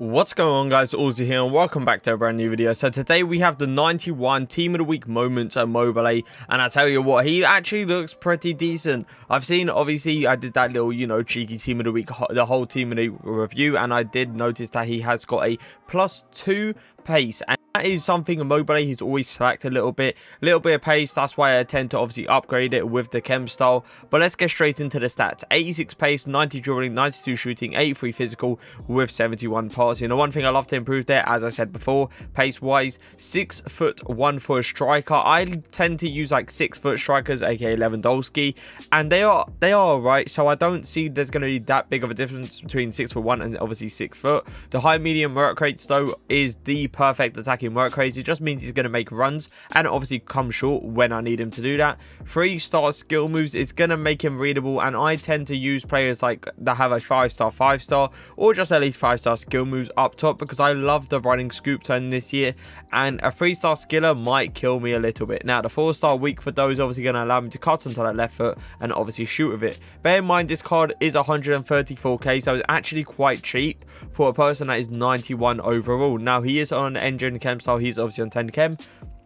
What's going on, guys? Auzio here and welcome back to a brand new video. So today we have the 91 team of the week moments at Immobile, and I tell you what, he actually looks pretty decent. I've seen, obviously I did that little, cheeky team of the week, the whole team of the review, and I did notice that he has got a +2 pace, and that is something Immobile he's always slacked a little bit of pace. That's why I tend to obviously upgrade it with the chem style. But let's get straight into the stats. 86 pace, 90 dribbling, 92 shooting, 83 physical with 71 passing. The one thing I love to improve there, as I said before, pace wise, 6'1" for a striker. I tend to use like 6-foot strikers, aka Lewandowski, and they are alright. So I don't see there's going to be that big of a difference between 6'1" and obviously 6 foot. The high medium work rates though is the perfect attacking work rates. It just means he's going to make runs and obviously come short when I need him to do that. 3-star skill moves is going to make him readable, and I tend to use players like that have a 5-star, 5-star, or just at least 5-star skill moves up top, because I love the running scoop turn this year, and a 3-star skiller might kill me a little bit. Now the 4-star weak foot though is obviously going to allow me to cut onto that left foot and obviously shoot with it. Bear in mind this card is 134k, so it's actually quite cheap for a person that is 91 overall. Now he is on engine chem style, he's obviously on 10 chem.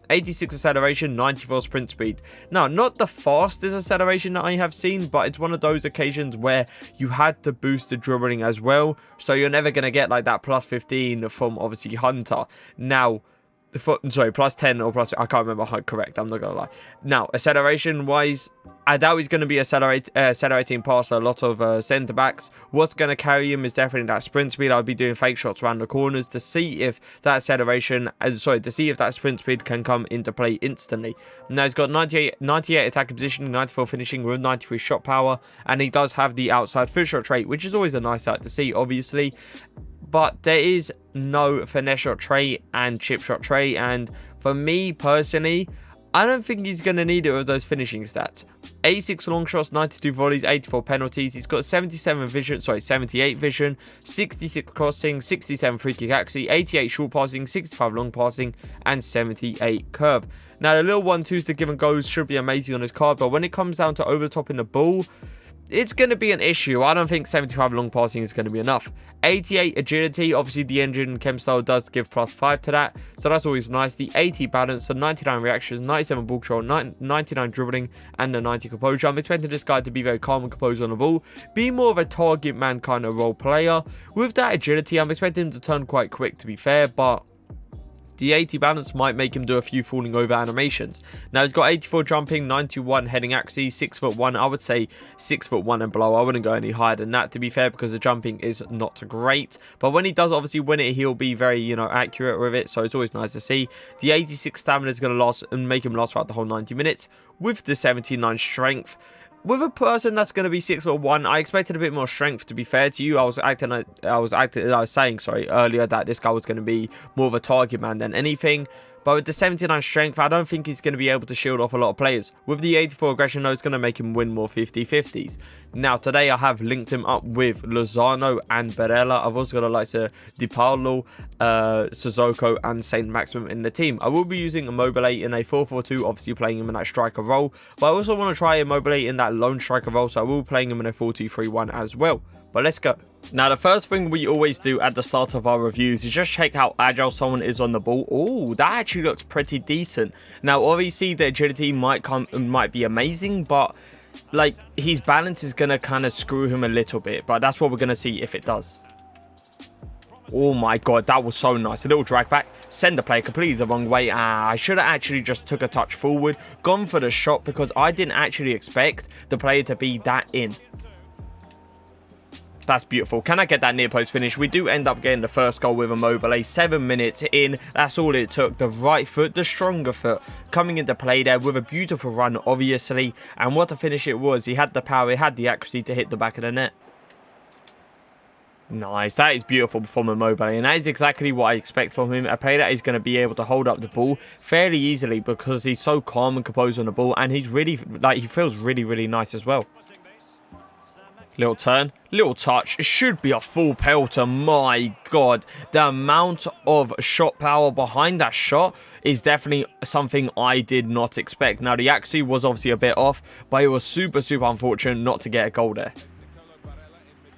86 acceleration, 94 sprint speed. Now, not the fastest acceleration that I have seen, but it's one of those occasions where you had to boost the dribbling as well, so you're never going to get like that +15 from obviously Hunter. Now, sorry, +10 or plus, I can't remember how correct, I'm not gonna lie. Now, acceleration wise, I doubt he's going to be accelerating past a lot of centre backs. What's going to carry him is definitely that sprint speed. I'll be doing fake shots around the corners to see if that to see if that sprint speed can come into play instantly. Now he's got 98 attacking positioning, 94 finishing with 93 shot power, and he does have the outside foot shot trait, which is always a nice sight to see, obviously. But there is no finesse shot trait and chip shot trait, and for me personally, I don't think he's going to need it with those finishing stats. 86 long shots, 92 volleys, 84 penalties. He's got 78 vision, 66 crossing, 67 free kick accuracy, 88 short passing, 65 long passing, and 78 curve. Now the little 1-2s to give and goes should be amazing on his card, but when it comes down to overtopping the ball, it's going to be an issue. I don't think 75 long passing is going to be enough. 88 agility, obviously the engine chem style does give +5 to that, so that's always nice. The 80 balance, so 99 reactions, 97 ball control, 99 dribbling, and the 90 composure. I'm expecting this guy to be very calm and composed on the ball, be more of a target man kind of role player. With that agility, I'm expecting him to turn quite quick, to be fair, but the 80 balance might make him do a few falling over animations. Now he's got 84 jumping, 91 heading accuracy, 6'1". I would say 6'1" and below. I wouldn't go any higher than that, to be fair, because the jumping is not great. But when he does obviously win it, he'll be very, accurate with it. So it's always nice to see. The 86 stamina is going to last and make him last throughout the whole 90 minutes. With the 79 strength, with a person that's going to be 6'1", I expected a bit more strength, to be fair to you. I was saying earlier that this guy was going to be more of a target man than anything. But with the 79 strength, I don't think he's going to be able to shield off a lot of players. With the 84 aggression, though, it's going to make him win more 50-50s. Now, today I have linked him up with Lozano and Barella. I've also got a likes of Di Paolo, Sissoko, and Saint Maximum in the team. I will be using Immobile in a 4-4-2, obviously playing him in that striker role. But I also want to try Immobile in that lone striker role, so I will be playing him in a 4-2-3-1 as well. But let's go. Now, the first thing we always do at the start of our reviews is just check how agile someone is on the ball. Oh, that actually looks pretty decent. Now, obviously, the agility might be amazing, but like his balance is going to kind of screw him a little bit. But that's what we're going to see if it does. Oh my god, that was so nice. A little drag back, send the player completely the wrong way. I should have actually just took a touch forward, gone for the shot, because I didn't actually expect the player to be that in. That's beautiful. Can I get that near post finish? We do end up getting the first goal with Immobile. 7 minutes in. That's all it took. The right foot, the stronger foot, coming into play there with a beautiful run, obviously. And what a finish it was. He had the power, he had the accuracy to hit the back of the net. Nice. That is beautiful from Immobile, and that is exactly what I expect from him. A player that is going to be able to hold up the ball fairly easily because he's so calm and composed on the ball, and he's really, he feels really nice as well. Little turn, little touch. It should be a full pelter. My god, the amount of shot power behind that shot is definitely something I did not expect. Now, the accuracy was obviously a bit off, but it was super unfortunate not to get a goal there.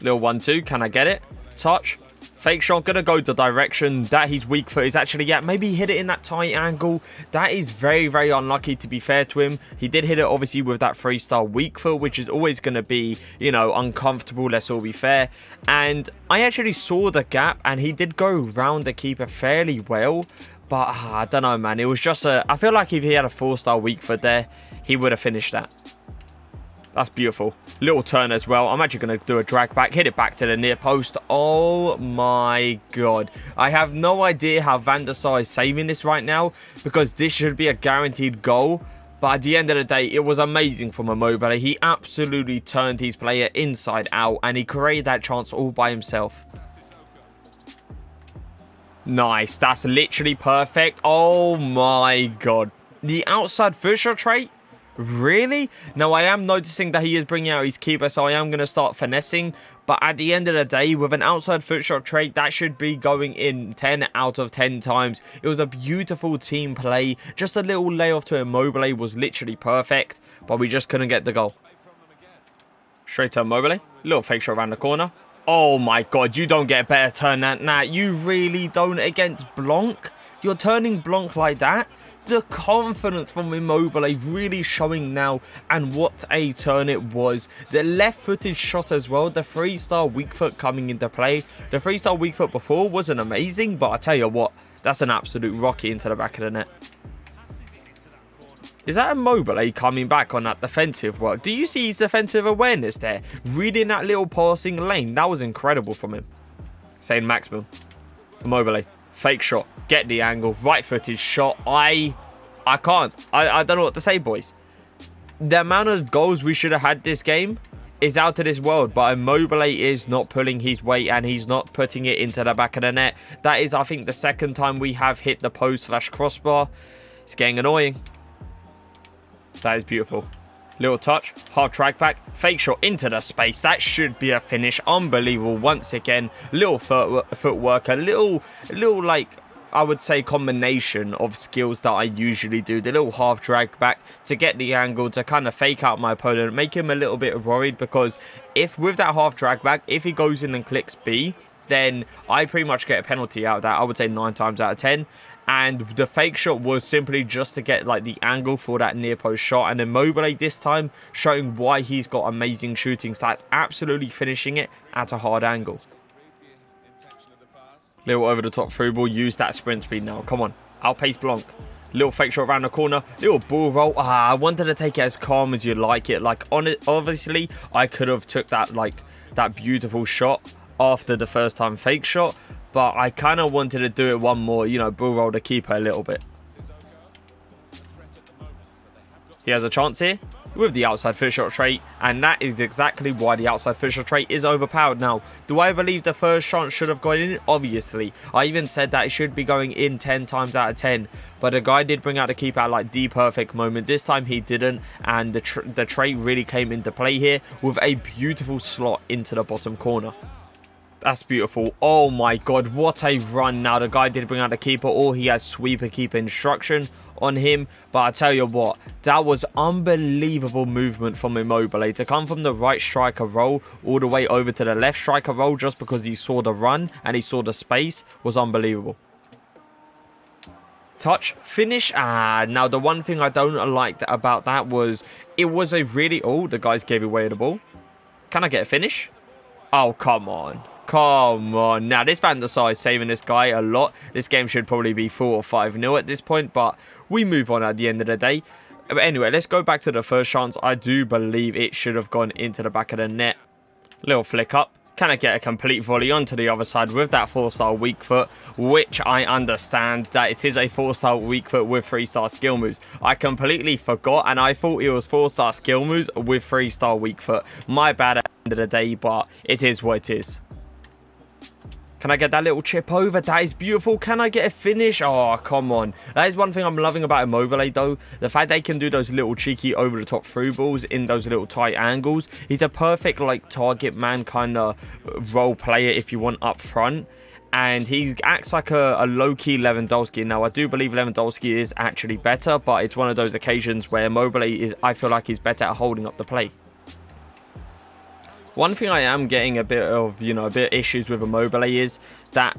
Little 1-2. Can I get it? Touch. Fake shot, gonna go the direction that his weak foot is actually at. Maybe hit it in that tight angle. That is very, very unlucky, to be fair to him. He did hit it, obviously, with that freestyle weak foot, which is always going to be, you know, uncomfortable, let's all be fair. And I actually saw the gap, and he did go round the keeper fairly well. But I don't know, man. It was just I feel like if he had a 4-star weak foot there, he would have finished that. That's beautiful. Little turn as well. I'm actually going to do a drag back. Hit it back to the near post. Oh my god. I have no idea how Van der Sar is saving this right now, because this should be a guaranteed goal. But at the end of the day, it was amazing from Immobile. He absolutely turned his player inside out, and he created that chance all by himself. Nice. That's literally perfect. Oh my god. The outside foot shot trait? Really? Now, I am noticing that he is bringing out his keeper, so I am going to start finessing. But at the end of the day, with an outside foot shot trait, that should be going in 10 out of 10 times. It was a beautiful team play. Just a little layoff to Immobile was literally perfect, but we just couldn't get the goal. Straight to Immobile. Little fake shot around the corner. Oh my god, you don't get a better turn than that. You really don't against Blanc. You're turning Blanc like that. The confidence from Immobile really showing now, and what a turn it was. The left-footed shot as well, the 3-star weak foot coming into play. The 3-star weak foot before wasn't amazing, but I tell you what, that's an absolute rocket into the back of the net. Is that Immobile coming back on that defensive work? Do you see his defensive awareness there? Reading that little passing lane, that was incredible from him. Saying maximum. Immobile. Fake shot. Get the angle. Right-footed shot. I can't. I don't know what to say, boys. The amount of goals we should have had this game is out of this world. But Immobile is not pulling his weight, and he's not putting it into the back of the net. That is, I think, the second time we have hit the post/crossbar. It's getting annoying. That is beautiful. Little touch, half track back, fake shot into the space. That should be a finish. Unbelievable once again. Little footwork, a little like, I would say, combination of skills that I usually do. The little half drag back to get the angle, to kind of fake out my opponent, make him a little bit worried, because if with that half drag back, if he goes in and clicks B, then I pretty much get a penalty out of that. I would say 9 times out of 10. And the fake shot was simply just to get like the angle for that near post shot. And Immobile this time showing why he's got amazing shooting stats, absolutely finishing it at a hard angle. Little over the top through ball, use that sprint speed now. Come on, outpace Blanc. Little fake shot around the corner, little ball roll. I wanted to take it as calm as you like it. Like, on it, obviously, I could have took that that beautiful shot after the first time fake shot. But I kind of wanted to do it one more, you know, bull roll the keeper a little bit. He has a chance here with the outside foot shot trait, and that is exactly why the outside foot shot trait is overpowered. Now, do I believe the first chance should have gone in? Obviously. I even said that it should be going in 10 times out of 10. But the guy did bring out the keeper at like the perfect moment. This time he didn't, and the trait really came into play here with a beautiful slot into the bottom corner. That's beautiful. Oh my god, what a run. Now, the guy did bring out the keeper, or he has sweeper keeper instruction on him. But I tell you what, that was unbelievable movement from Immobile. To come from the right striker role all the way over to the left striker role just because he saw the run and he saw the space was unbelievable. Touch, finish. Now the one thing I don't like about that was it was a really... Oh, the guys gave away the ball. Can I get a finish? Oh, come on. Come on. Now, this Van der Sar is saving this guy a lot. This game should probably be 4 or 5-0 at this point, but we move on at the end of the day. But anyway, let's go back to the first chance. I do believe it should have gone into the back of the net. Little flick up. Can I get a complete volley onto the other side with that 4-star weak foot, which I understand that it is a 4-star weak foot with 3-star skill moves. I completely forgot, and I thought it was 4-star skill moves with 3-star weak foot. My bad at the end of the day, but it is what it is. Can I get that little chip over? That is beautiful. Can I get a finish? Oh, come on. That is one thing I'm loving about Immobile, though. The fact they can do those little cheeky over-the-top through balls in those little tight angles. He's a perfect, like, target man kind of role player, if you want, up front. And he acts like a low-key Lewandowski. Now, I do believe Lewandowski is actually better, but it's one of those occasions where Immobile is, I feel like, he's better at holding up the play. One thing I am getting a bit of, a bit issues with Immobile is that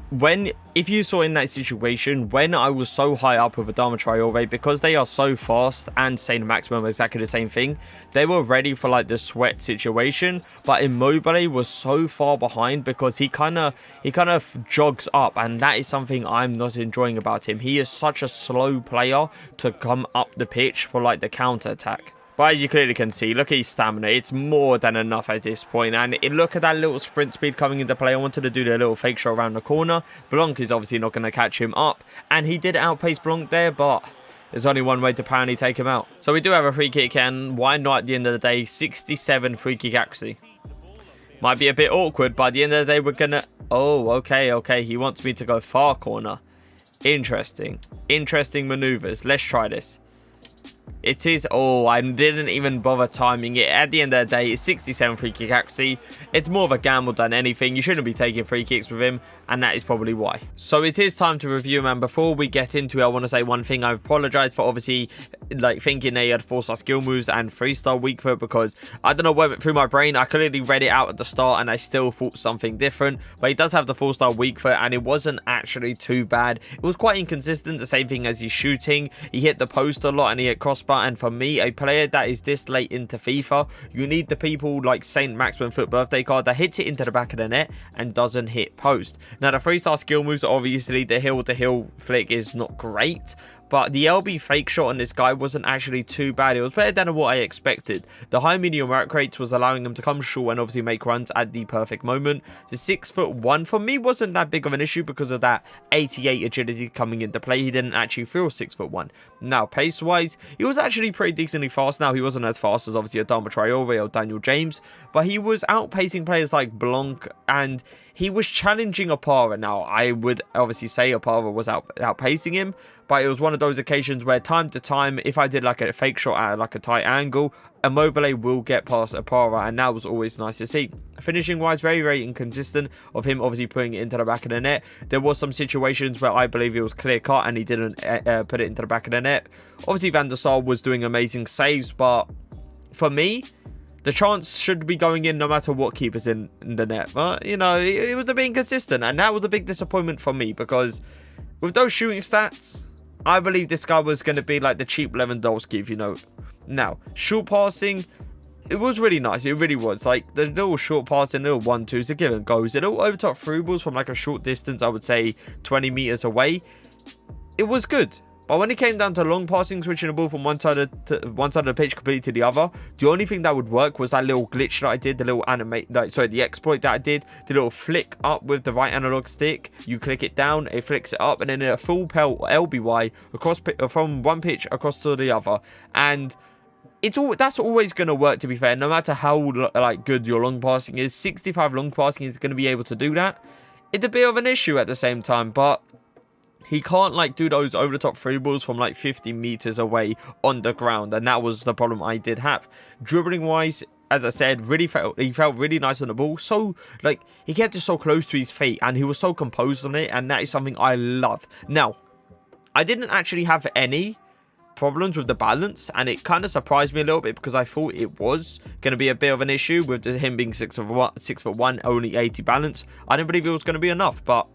if you saw in that situation, when I was so high up with Adama Traore, because they are so fast, and Saint Maximum exactly the same thing, they were ready for like the sweat situation, but Immobile was so far behind because he kind of jogs up, and that is something I'm not enjoying about him. He is such a slow player to come up the pitch for like the counter attack. But as you clearly can see, look at his stamina. It's more than enough at this point. And look at that little sprint speed coming into play. I wanted to do the little fake shot around the corner. Blanc is obviously not going to catch him up. And he did outpace Blanc there, but there's only one way to apparently take him out. So we do have a free kick, and why not at the end of the day? 67 free kick accuracy. Might be a bit awkward, but at the end of the day, we're going to... Oh, okay. He wants me to go far corner. Interesting. Interesting maneuvers. Let's try this. It is, oh, I didn't even bother timing it. At the end of the day, it's 67 free kick accuracy. It's more of a gamble than anything. You shouldn't be taking free kicks with him, and that is probably why. So it is time to review him, and before we get into it, I want to say one thing. I apologize for obviously like thinking he had 4-star skill moves and 3-star weak foot, because I don't know what went through my brain. I clearly read it out at the start and I still thought something different, but he does have the 4-star weak foot, and it wasn't actually too bad. It was quite inconsistent, the same thing as his shooting. He hit the post a lot and he hit crossbar. And for me, a player that is this late into FIFA, you need the people like Saint Maximum Foot Birthday Card that hits it into the back of the net and doesn't hit post. Now, the 3-star skill moves, obviously, the hill-to-hill flick is not great, but the LB fake shot on this guy wasn't actually too bad. It was better than what I expected. The high medium work rates was allowing him to come short and obviously make runs at the perfect moment. The 6'1" for me wasn't that big of an issue because of that 88 agility coming into play. He didn't actually feel 6'1". Now, pace-wise, he was actually pretty decently fast. Now, he wasn't as fast as obviously Adama Traore or Daniel James, but he was outpacing players like Blanc, and he was challenging Opara. Now, I would obviously say Opara was outpacing him, but it was one of those occasions where time to time, if I did like a fake shot at like a tight angle, Immobile will get past Opara, and that was always nice to see. Finishing wise, very inconsistent of him obviously putting it into the back of the net. There was some situations where I believe it was clear cut and he didn't put it into the back of the net. Obviously Van der Sar was doing amazing saves, but for me, the chance should be going in no matter what keeper's in the net. But, you know, it was a bit inconsistent, and that was a big disappointment for me, because with those shooting stats, I believe this guy was going to be like the cheap Lewandowski, if you know. Now, short passing, it was really nice. It really was. Like, the little short passing, little 1-2s, the give and goes, the little overtop through balls from like a short distance, I would say 20 meters away. It was good. But when it came down to long passing, switching the ball from one side of the pitch completely to the other, the only thing that would work was that little glitch that I did, the little the exploit that I did, the little flick up with the right analog stick. You click it down, it flicks it up, and then a full pelt LBY across from one pitch across to the other. And that's always going to work, to be fair, no matter how like good your long passing is. 65 long passing is going to be able to do that. It's a bit of an issue at the same time, but he can't like do those over the top free balls from like 50 meters away on the ground, and that was the problem I did have. Dribbling wise, as I said, he felt really nice on the ball. So like he kept it so close to his feet, and he was so composed on it, and that is something I loved. Now, I didn't actually have any problems with the balance, and it kind of surprised me a little bit, because I thought it was going to be a bit of an issue with him being 6'1", only 80 balance. I didn't believe it was going to be enough, but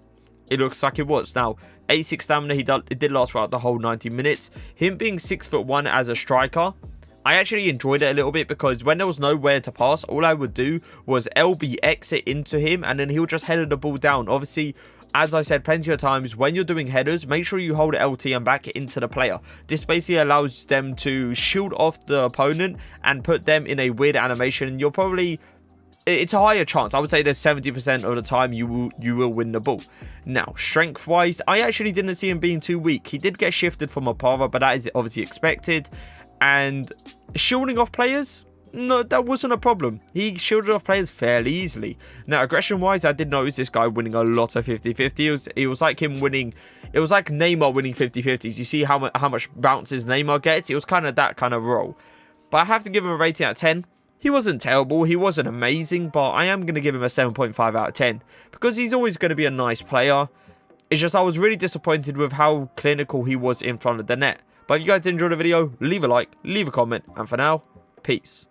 it looks like it was. Now, 86 stamina, it did last throughout the whole 90 minutes. Him being 6'1" as a striker, I actually enjoyed it a little bit, because when there was nowhere to pass, all I would do was LB exit into him, and then he'll just header the ball down. Obviously, as I said plenty of times, when you're doing headers, make sure you hold LT and back it into the player. This basically allows them to shield off the opponent and put them in a weird animation, and you're probably... it's a higher chance. I would say there's 70% of the time you will win the ball. Now, strength-wise, I actually didn't see him being too weak. He did get shifted from Opara, but that is obviously expected. And shielding off players, no, that wasn't a problem. He shielded off players fairly easily. Now, aggression-wise, I did notice this guy winning a lot of 50-50. It was like him winning... it was like Neymar winning 50-50s. You see how much bounces Neymar gets? It was kind of that kind of role. But I have to give him a rating out of 10. He wasn't terrible, he wasn't amazing, but I am going to give him a 7.5 out of 10, because he's always going to be a nice player. It's just I was really disappointed with how clinical he was in front of the net. But if you guys did enjoy the video, leave a like, leave a comment, and for now, peace.